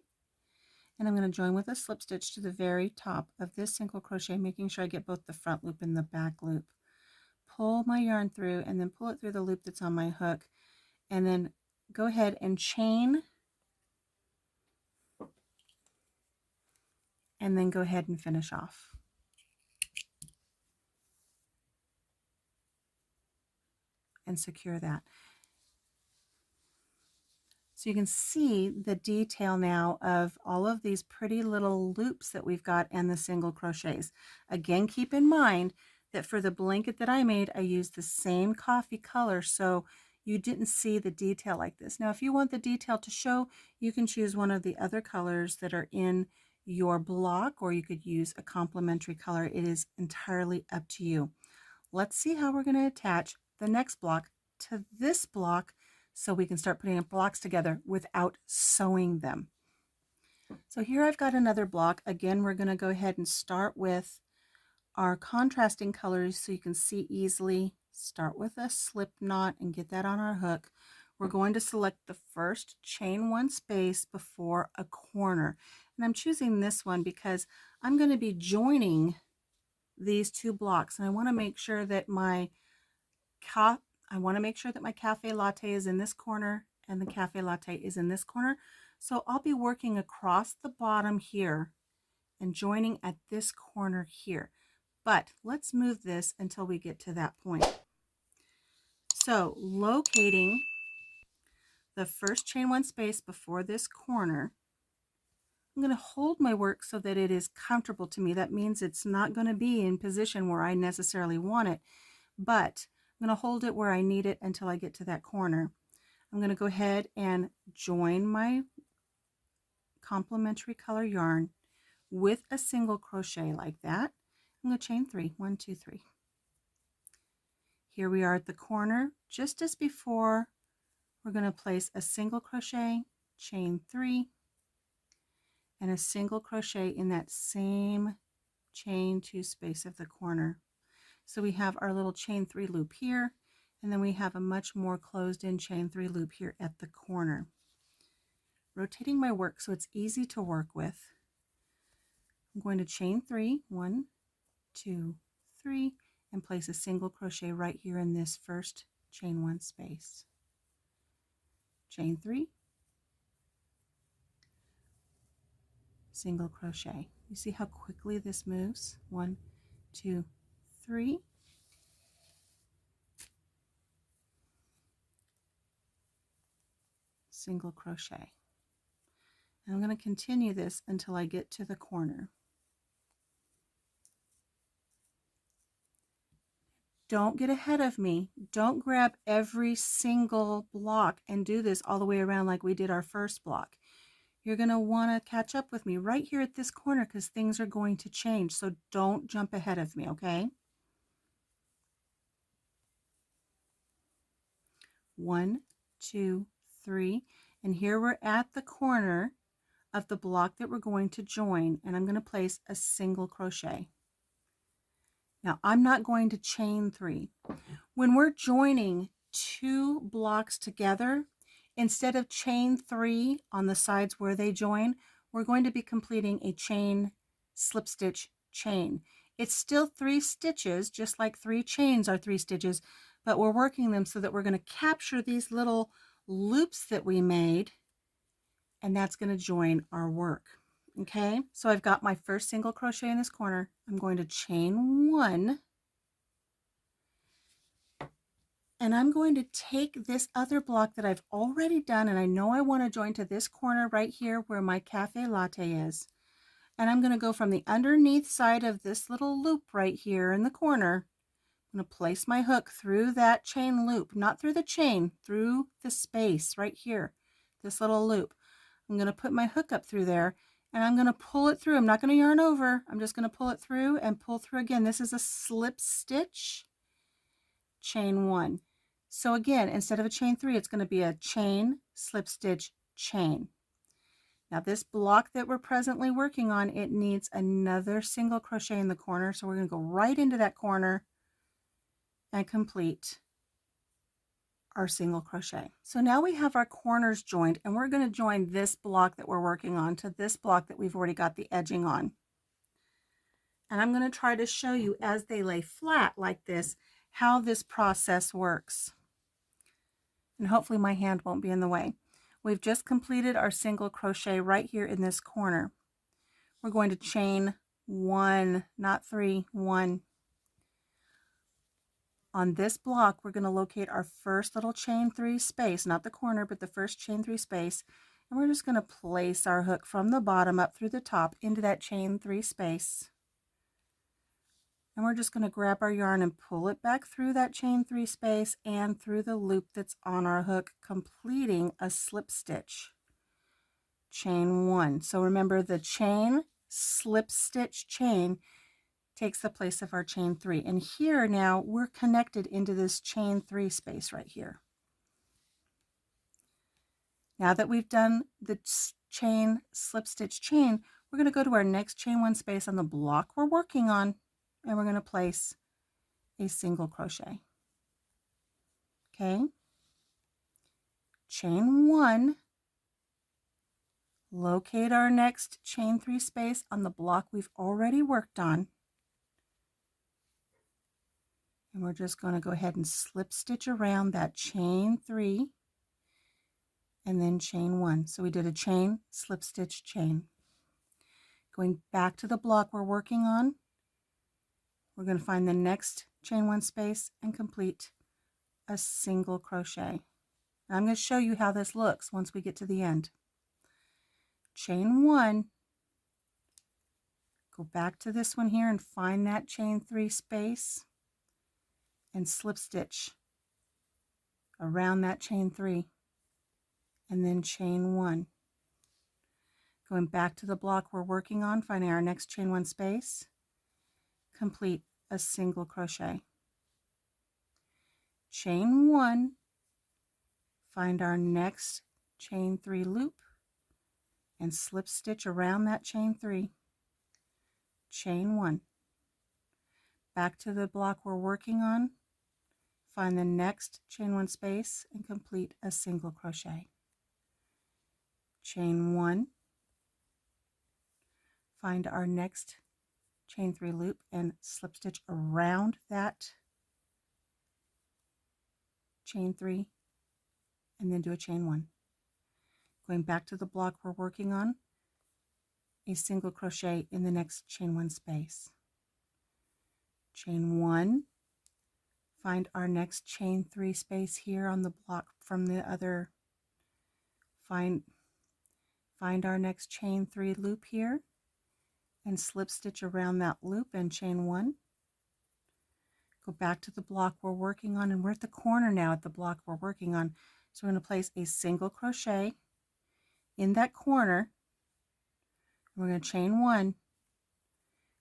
and I'm going to join with a slip stitch to the very top of this single crochet, making sure I get both the front loop and the back loop. Pull my yarn through and then pull it through the loop that's on my hook, and then go ahead and chain, and then go ahead and finish off. And secure that. So you can see the detail now of all of these pretty little loops that we've got and the single crochets. Again, keep in mind that for the blanket that I made, I used the same coffee color, so you didn't see the detail like this. Now, if you want the detail to show, you can choose one of the other colors that are in your block, or you could use a complementary color. It is entirely up to you. Let's see how we're going to attach the next block to this block so we can start putting blocks together without sewing them. So here I've got another block. Again, we're going to go ahead and start with our contrasting colors so you can see easily. Start with a slip knot and get that on our hook. We're going to select the first chain 1 space before a corner. And I'm choosing this one because I'm going to be joining these 2 blocks, and I want to make sure that my cafe latte is in this corner and the cafe latte is in this corner. So I'll be working across the bottom here and joining at this corner here. But let's move this until we get to that point. So locating the first chain 1 space before this corner, I'm going to hold my work so that it is comfortable to me. That means it's not going to be in position where I necessarily want it, but I'm going to hold it where I need it until I get to that corner. I'm going to go ahead and join my complementary color yarn with a single crochet like that. I'm going to chain 3, 1, 2, 3. Here we are at the corner. Just as before, we're going to place a single crochet, chain 3, and a single crochet in that same chain 2 space of the corner. So we have our little chain 3 loop here, and then we have a much more closed in chain 3 loop here at the corner. Rotating my work so it's easy to work with, I'm going to chain 3, 1, 2, 3, and place a single crochet right here in this first chain 1 space. Chain 3, single crochet. You see how quickly this moves? 1, 2, 3. Single crochet. And I'm going to continue this until I get to the corner. Don't get ahead of me. Don't grab every single block and do this all the way around like we did our first block. You're going to want to catch up with me right here at this corner because things are going to change. So don't jump ahead of me, okay? 1, 2, 3, and here we're at the corner of the block that we're going to join, and I'm going to place a single crochet. Now I'm not going to chain 3. When we're joining 2 blocks together, instead of chain 3 on the sides where they join, we're going to be completing a chain, slip stitch, chain. It's still 3 stitches, just like 3 chains are 3 stitches, but we're working them so that we're going to capture these little loops that we made, and that's going to join our work. Okay, so I've got my first single crochet in this corner. I'm going to chain 1, and I'm going to take this other block that I've already done, and I know I want to join to this corner right here where my cafe latte is, and I'm going to go from the underneath side of this little loop right here in the corner. I'm going to place my hook through that chain loop, not through the chain, through the space right here, this little loop. I'm going to put my hook up through there, and I'm going to pull it through. I'm not going to yarn over. I'm just going to pull it through and pull through again. This is a slip stitch, chain 1. So again, instead of a chain 3, it's going to be a chain, slip stitch, chain. Now this block that we're presently working on, it needs another single crochet in the corner. So we're going to go right into that corner and complete our single crochet. So now we have our corners joined, and we're going to join this block that we're working on to this block that we've already got the edging on. And I'm going to try to show you as they lay flat like this, how this process works. And hopefully my hand won't be in the way. We've just completed our single crochet right here in this corner. We're going to chain 1, not 3, 1. On this block, we're going to locate our first little chain 3 space, not the corner, but the first chain 3 space. And we're just going to place our hook from the bottom up through the top into that chain 3 space. And we're just going to grab our yarn and pull it back through that chain 3 space and through the loop that's on our hook, completing a slip stitch. Chain 1. So remember, the chain, slip stitch, chain takes the place of our chain 3. And here now we're connected into this chain 3 space right here. Now that we've done the chain, slip stitch, chain, we're going to go to our next chain 1 space on the block we're working on, and we're going to place a single crochet. Okay, chain 1, locate our next chain 3 space on the block we've already worked on. And we're just going to go ahead and slip stitch around that chain 3 and then chain 1. So we did a chain, slip stitch, chain. Going back to the block we're working on, we're going to find the next chain 1 space and complete a single crochet. And I'm going to show you how this looks once we get to the end. Chain 1, go back to this one here and find that chain 3 space and slip stitch around that chain 3 and then chain 1. Going back to the block we're working on, finding our next chain 1 space, complete a single crochet. Chain 1, find our next chain 3 loop and slip stitch around that chain 3, chain 1. Back to the block we're working on, find the next chain 1 space and complete a single crochet. Chain 1, find our next chain 3 loop and slip stitch around that chain 3 and then do a chain 1. Going back to the block we're working on, a single crochet in the next chain 1 space. Chain 1, find our next chain 3 space here on the block from the other, find our next chain 3 loop here and slip stitch around that loop and chain 1. Go back to the block we're working on, and we're at the corner now at the block we're working on. So we're going to place a single crochet in that corner. We're going to chain 1,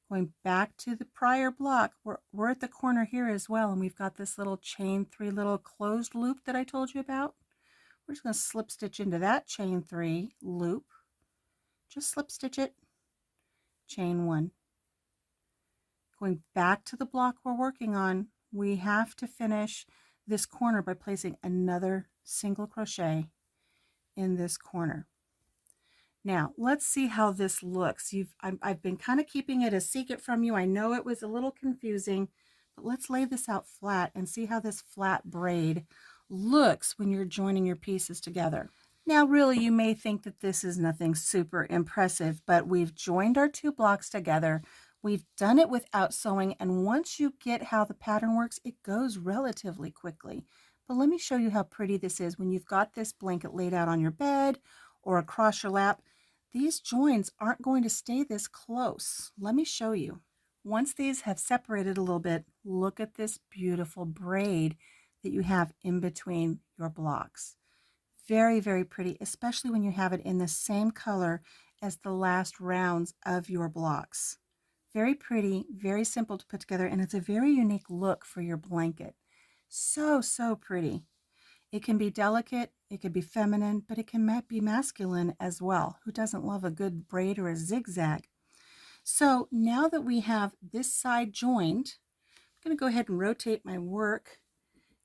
Going back to the prior block, we're at the corner here as well, and we've got this little chain 3 little closed loop that I told you about. We're just going to slip stitch into that chain 3 loop. Just slip stitch it, chain 1. Going back to the block we're working on, we have to finish this corner by placing another single crochet in this corner. Now, let's see how this looks. I've been kind of keeping it a secret from you. I know it was a little confusing, but let's lay this out flat and see how this flat braid looks when you're joining your pieces together. Now, really, you may think that this is nothing super impressive, but we've joined our 2 blocks together. We've done it without sewing, and once you get how the pattern works, it goes relatively quickly. But let me show you how pretty this is when you've got this blanket laid out on your bed or across your lap. These joins aren't going to stay this close. Let me show you. Once these have separated a little bit, look at this beautiful braid that you have in between your blocks. Very, very pretty, especially when you have it in the same color as the last rounds of your blocks. Very pretty, very simple to put together, and it's a very unique look for your blanket. So, so pretty. It can be delicate, it could be feminine, but it can be masculine as well. Who doesn't love a good braid or a zigzag? So now that we have this side joined, I'm going to go ahead and rotate my work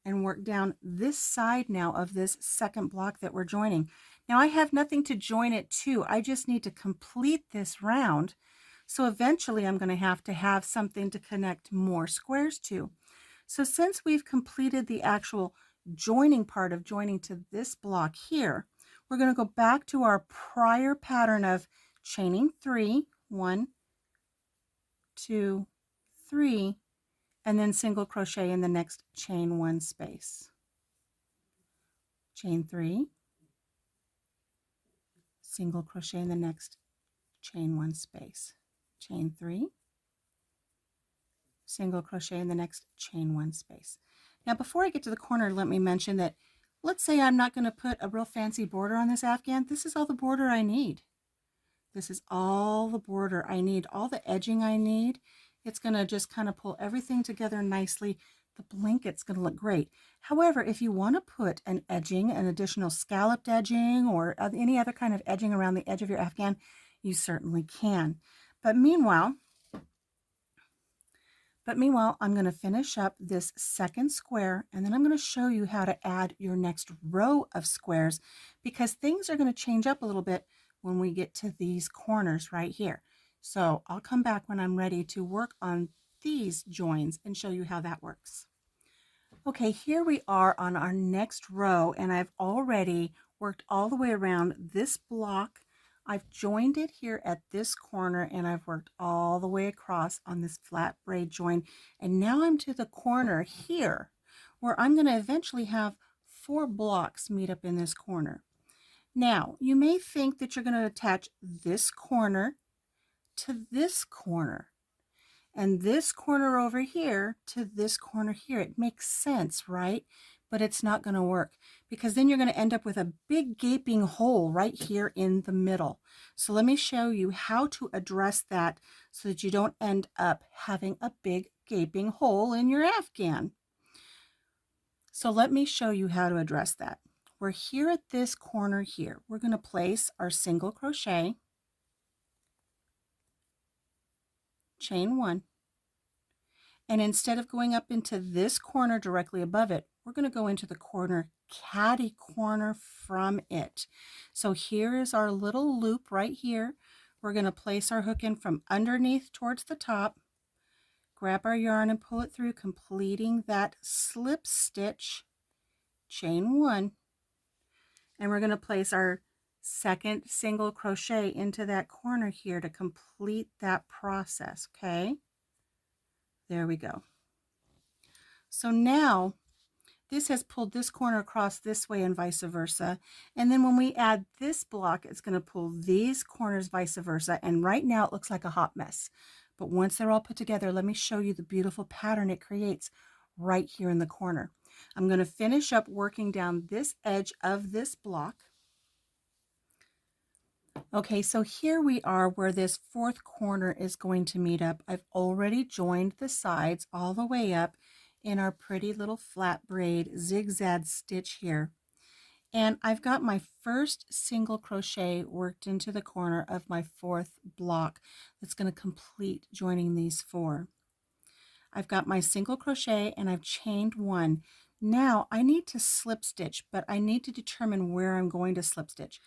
and work down this side now of this second block that we're joining. Now I have nothing to join it to. I just need to complete this round. So eventually I'm going to have something to connect more squares to. So since we've completed the actual joining part of joining to this block here, we're going to go back to our prior pattern of chaining 3, 1, 2, 3, and then single crochet in the next chain 1 space. Chain 3, single crochet in the next chain 1 space. Chain 3, single crochet in the next chain 1 space. Now before I get to the corner, let me mention that let's say I'm not going to put a real fancy border on this afghan. This is all the border I need. This is all the border I need, all the edging I need. It's going to just kind of pull everything together nicely. The blanket's going to look great. However, if you want to put an edging, an additional scalloped edging, or any other kind of edging around the edge of your afghan, you certainly can. But meanwhile, I'm going to finish up this second square, and then I'm going to show you how to add your next row of squares, because things are going to change up a little bit when we get to these corners right here. So I'll come back when I'm ready to work on these joins and show you how that works. Okay, here we are on our next row, and I've already worked all the way around this block. I've joined it here at this corner, and I've worked all the way across on this flat braid join, and now I'm to the corner here where I'm going to eventually have 4 blocks meet up in this corner. Now you may think that you're going to attach this corner to this corner and this corner over here to this corner here. It makes sense, right? But it's not going to work, because then you're going to end up with a big gaping hole right here in the middle. So let me show you how to address that so that you don't end up having a big gaping hole in your afghan. So let me show you how to address that. We're here at this corner here. We're going to place our single crochet, chain 1, and instead of going up into this corner directly above it, we're going to go into the corner catty corner from it. So here is our little loop right here. We're going to place our hook in from underneath towards the top, grab our yarn and pull it through, completing that slip stitch, chain 1, and we're going to place our second single crochet into that corner here to complete that process. Okay, there we go. So now this has pulled this corner across this way and vice versa, and then when we add this block, it's going to pull these corners vice versa, and right now it looks like a hot mess, but once they're all put together, let me show you the beautiful pattern it creates right here in the corner. I'm going to finish up working down this edge of this block. Okay, so here we are where this fourth corner is going to meet up. I've already joined the sides all the way up in our pretty little flat braid zigzag stitch here. And I've got my first single crochet worked into the corner of my fourth block that's going to complete joining these four. I've got my single crochet and I've chained one. Now I need to slip stitch, but I need to determine where I'm going to slip stitch.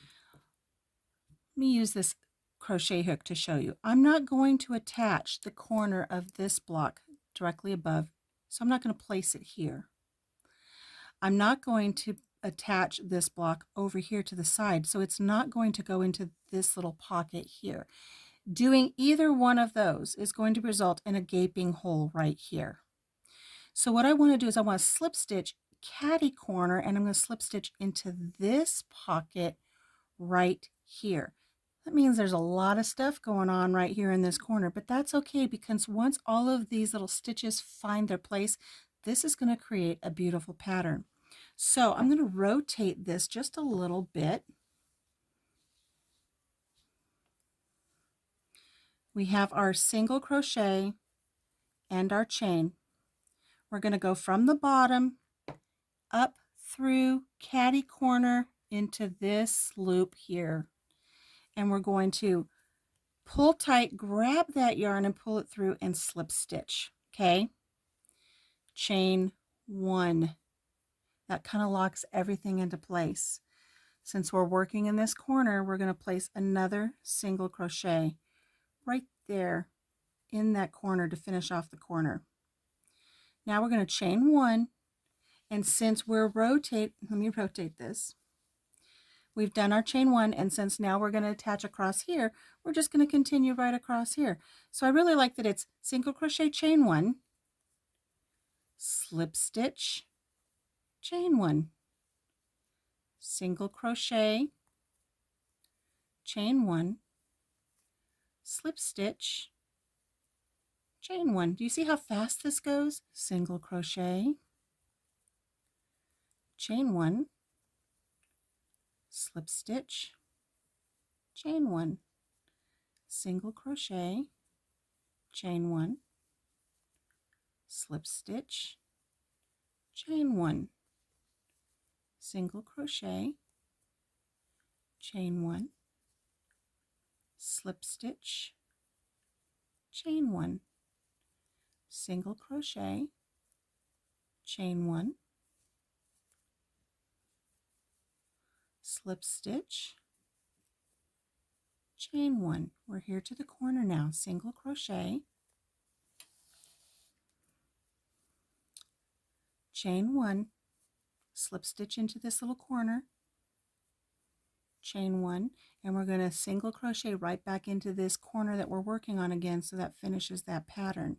Let me use this crochet hook to show you. I'm not going to attach the corner of this block directly above, so I'm not going to place it here. I'm not going to attach this block over here to the side, so it's not going to go into this little pocket here. Doing either one of those is going to result in a gaping hole right here. So what I want to do is I want to slip stitch catty corner, and I'm going to slip stitch into this pocket right here. That means there's a lot of stuff going on right here in this corner, but that's okay, because once all of these little stitches find their place, this is going to create a beautiful pattern. So I'm going to rotate this just a little bit. We have our single crochet and our chain. We're going to go from the bottom up through catty corner into this loop here. And we're going to pull tight, grab that yarn and pull it through and slip stitch. Okay? Chain one. That kind of locks everything into place. Since we're working in this corner, we're going to place another single crochet right there in that corner to finish off the corner. Now we're going to chain one, and since we're let me rotate this. We've done our chain one, and since now we're going to attach across here, we're just going to continue right across here. So I really like that it's single crochet, chain one, slip stitch, chain one, single crochet, chain one, slip stitch, chain one. Do you see how fast this goes? Single crochet, chain one, slip stitch, chain one, single crochet, chain one, slip stitch, chain one, single crochet, chain one, slip stitch, chain one, single crochet, chain one, slip stitch, chain one. We're here to the corner now. Single crochet, chain one, slip stitch into this little corner, chain one, and we're going to single crochet right back into this corner that we're working on again, so that finishes that pattern.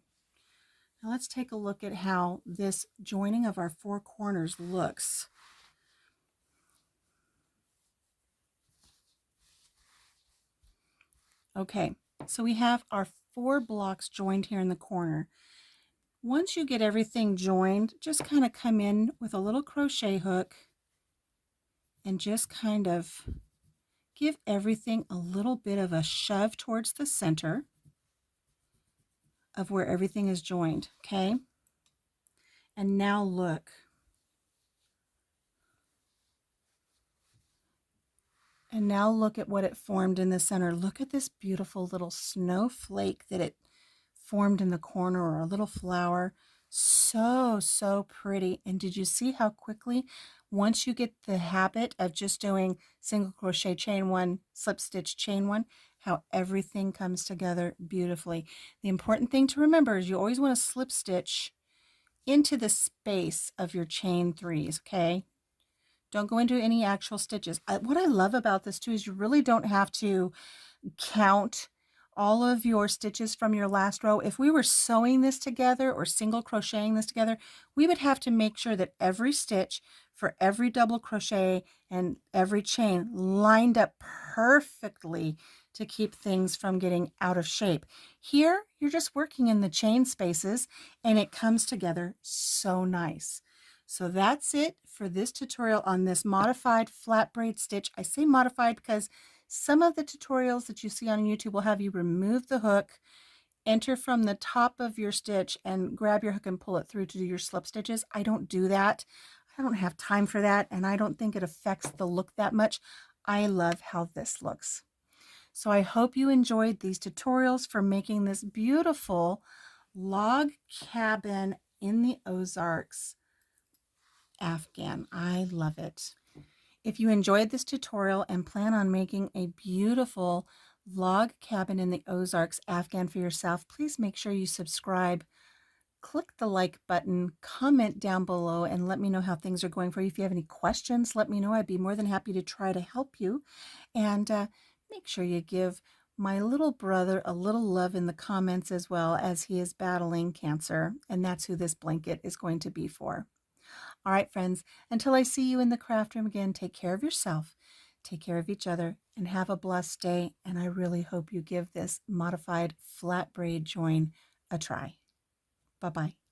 Now let's take a look at how this joining of our four corners looks. Okay, so we have our four blocks joined here in the corner. Once you get everything joined, just kind of come in with a little crochet hook and just kind of give everything a little bit of a shove towards the center of where everything is joined, okay? And now look. And now look at what it formed in the center. Look at this beautiful little snowflake that it formed in the corner, or a little flower. So, so pretty. And did you see how quickly, once you get the habit of just doing single crochet, chain one, slip stitch, chain one, how everything comes together beautifully. The important thing to remember is you always want to slip stitch into the space of your chain threes, okay? Don't go into any actual stitches. What I love about this too is you really don't have to count all of your stitches from your last row. If we were sewing this together or single crocheting this together, we would have to make sure that every stitch for every double crochet and every chain lined up perfectly to keep things from getting out of shape. Here, you're just working in the chain spaces and it comes together so nice. So that's it for this tutorial on this modified flat braid stitch. I say modified because Some of the tutorials that you see on YouTube will have you remove the hook, enter from the top of your stitch, and grab your hook and pull it through to do your slip stitches. I don't do that. I don't have time for that, and I don't think it affects the look that much. I love how this looks. So I hope you enjoyed these tutorials for making this beautiful log cabin in the Ozarks Afghan. I love it. If you enjoyed this tutorial and plan on making a beautiful log cabin in the Ozarks Afghan for yourself, please make sure you subscribe, click the like button, comment down below, and let me know how things are going for you. If you have any questions, let me know. I'd be more than happy to try to help you. And make sure you give my little brother a little love in the comments as well, as he is battling cancer, and that's who this blanket is going to be for. All right, friends, until I see you in the craft room again, take care of yourself, take care of each other, and have a blessed day. And I really hope you give this modified flat braid join a try. Bye-bye.